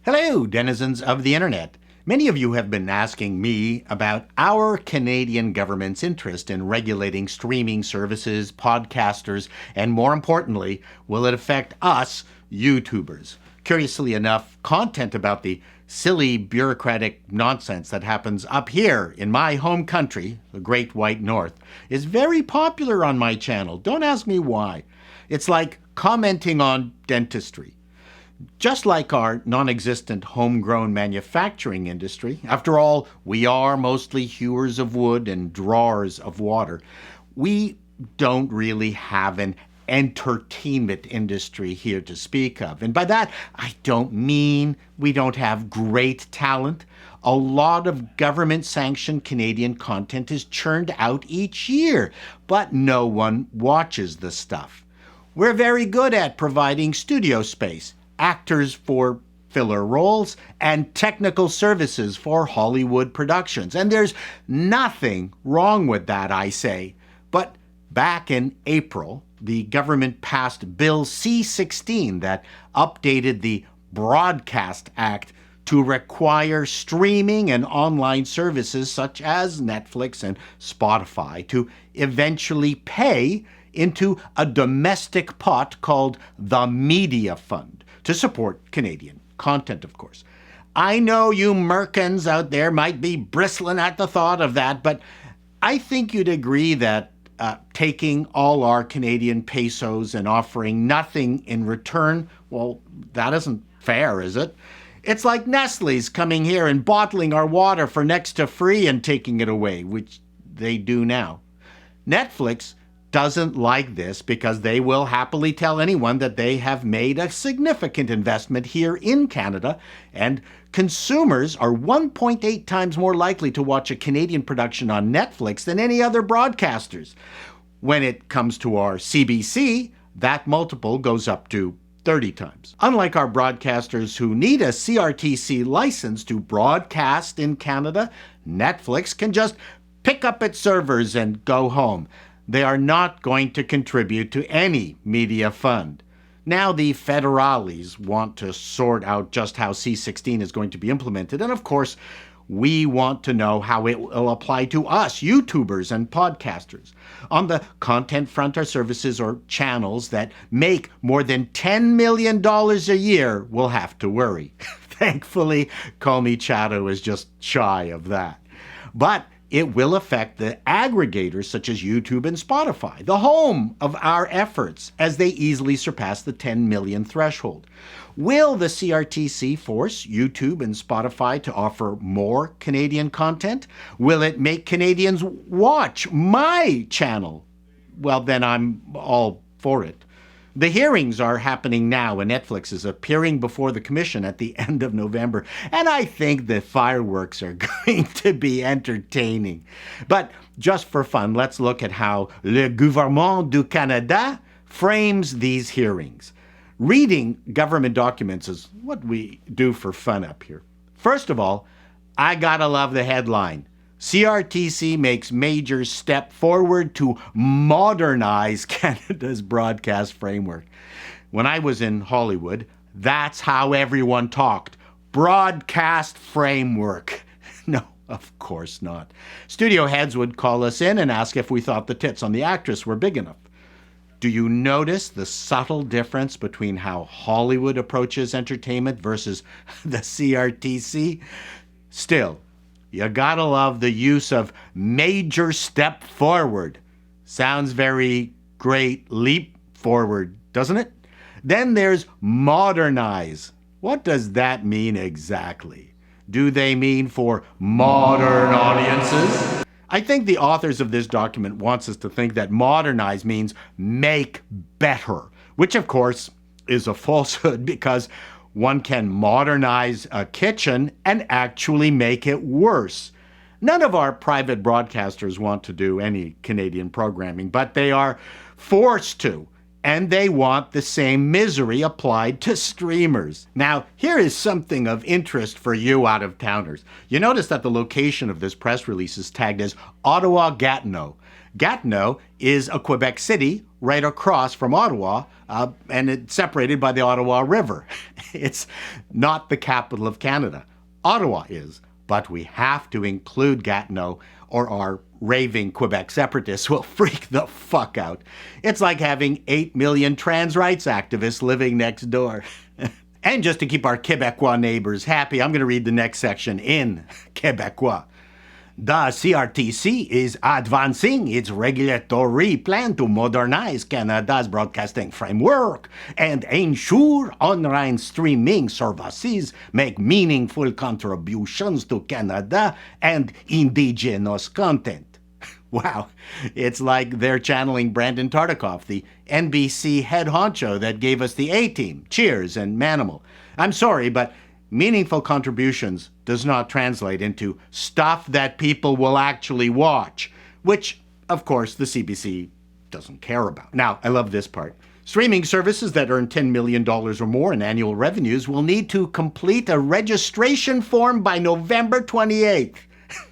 Hello, denizens of the internet. Many of you have been asking me about our Canadian government's interest in regulating streaming services, podcasters, and more importantly, will it affect us, YouTubers? Curiously enough, content about the silly bureaucratic nonsense that happens up here in my home country, the Great White North, is very popular on my channel. Don't ask me why. It's like commenting on dentistry. Just like our non-existent homegrown manufacturing industry, after all, we are mostly hewers of wood and drawers of water, we don't really have an entertainment industry here to speak of. And by that, I don't mean we don't have great talent. A lot of government-sanctioned Canadian content is churned out each year, but no one watches the stuff. We're very good at providing studio space, actors for filler roles, and technical services for Hollywood productions. And there's nothing wrong with that, I say. But back in April, the government passed Bill C-16 that updated the Broadcast Act to require streaming and online services such as Netflix and Spotify to eventually pay into a domestic pot called the Media Fund to support Canadian content, of course. I know you Merkins out there might be bristling at the thought of that, but I think you'd agree that taking all our Canadian pesos and offering nothing in return, well, that isn't fair, is it? It's like Nestle's coming here and bottling our water for next to free and taking it away, which they do now. Netflix doesn't like this because they will happily tell anyone that they have made a significant investment here in Canada, and consumers are 1.8 times more likely to watch a Canadian production on Netflix than any other broadcasters. When it comes to our CBC, that multiple goes up to 30 times. Unlike our broadcasters who need a CRTC license to broadcast in Canada, Netflix can just pick up its servers and go home. They are not going to contribute to any media fund. Now the federales want to sort out just how C-16 is going to be implemented, and of course, we want to know how it will apply to us, YouTubers and podcasters. On the content front, our services or channels that make more than $10 million a year will have to worry. Thankfully, Call Me Chato is just shy of that. But it will affect the aggregators such as YouTube and Spotify, the home of our efforts, as they easily surpass the 10 million threshold. Will the CRTC force YouTube and Spotify to offer more Canadian content? Will it make Canadians watch my channel? Well, then I'm all for it. The hearings are happening now, and Netflix is appearing before the Commission at the end of November, and I think the fireworks are going to be entertaining. But just for fun, let's look at how le gouvernement du Canada frames these hearings. Reading government documents is what we do for fun up here. First of all, I gotta love the headline. CRTC makes major step forward to modernize Canada's broadcast framework. When I was in Hollywood, that's how everyone talked. Broadcast framework. No, of course not. Studio heads would call us in and ask if we thought the tits on the actress were big enough. Do you notice the subtle difference between how Hollywood approaches entertainment versus the CRTC? Still, you gotta love the use of major step forward. Sounds very great leap forward, doesn't it? Then there's modernize. What does that mean exactly? Do they mean for modern audiences? I think the authors of this document wants us to think that modernize means make better, which of course is a falsehood because one can modernize a kitchen and actually make it worse. None of our private broadcasters want to do any Canadian programming, but they are forced to, and they want the same misery applied to streamers. Now, here is something of interest for you out-of-towners. You notice that the location of this press release is tagged as Ottawa-Gatineau. Gatineau is a Quebec city right across from Ottawa, and it's separated by the Ottawa River. It's not the capital of Canada. Ottawa is, but we have to include Gatineau or our raving Quebec separatists will freak the fuck out. It's like having 8 million trans rights activists living next door. And just to keep our Quebecois neighbors happy, I'm going to read the next section in Quebecois. The CRTC is advancing its regulatory plan to modernize Canada's broadcasting framework and ensure online streaming services make meaningful contributions to Canada and Indigenous content. Wow, it's like they're channeling Brandon Tartikoff, the NBC head honcho that gave us the A-Team, Cheers, and Manimal. I'm sorry, but meaningful contributions does not translate into stuff that people will actually watch, which, of course, the CBC doesn't care about. Now, I love this part. Streaming services that earn $10 million or more in annual revenues will need to complete a registration form by November 28th.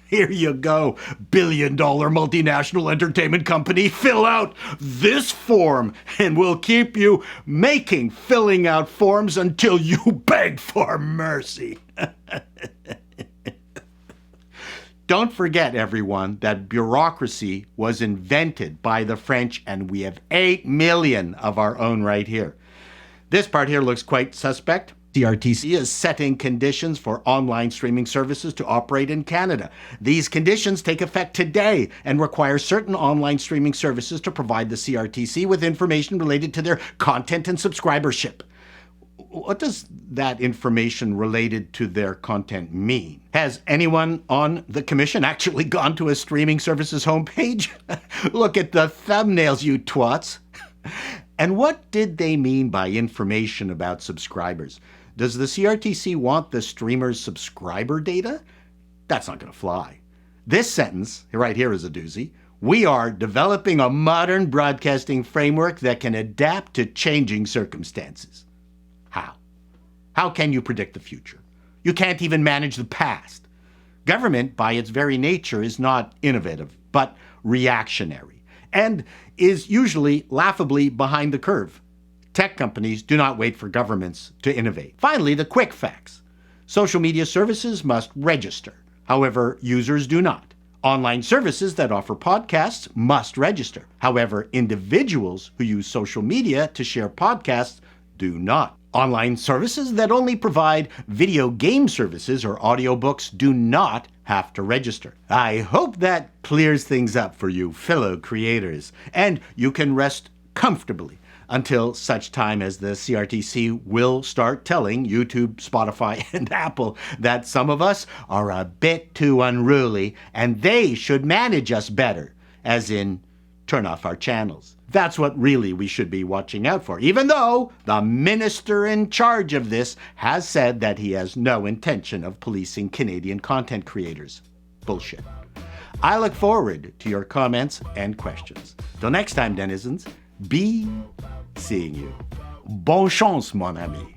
Here you go, billion-dollar multinational entertainment company. Fill out this form, and we'll keep you filling out forms until you beg for mercy. Don't forget, everyone, that bureaucracy was invented by the French, and we have 8 million of our own right here. This part here looks quite suspect. CRTC is setting conditions for online streaming services to operate in Canada. These conditions take effect today and require certain online streaming services to provide the CRTC with information related to their content and subscribership. What does that information related to their content mean? Has anyone on the commission actually gone to a streaming services homepage? Look at the thumbnails, you twats. And what did they mean by information about subscribers? Does the CRTC want the streamer's subscriber data? That's not going to fly. This sentence, right here, is a doozy. We are developing a modern broadcasting framework that can adapt to changing circumstances. How? How can you predict the future? You can't even manage the past. Government, by its very nature, is not innovative, but reactionary, and is usually laughably behind the curve. Tech companies do not wait for governments to innovate. Finally, the quick facts. Social media services must register. However, users do not. Online services that offer podcasts must register. However, individuals who use social media to share podcasts do not. Online services that only provide video game services or audiobooks do not have to register. I hope that clears things up for you, fellow creators, and you can rest comfortably until such time as the CRTC will start telling YouTube, Spotify, and Apple that some of us are a bit too unruly and they should manage us better, as in turn off our channels. That's what really we should be watching out for, even though the minister in charge of this has said that he has no intention of policing Canadian content creators. Bullshit. I look forward to your comments and questions. Till next time, denizens, be seeing you. Bonne chance, mon ami.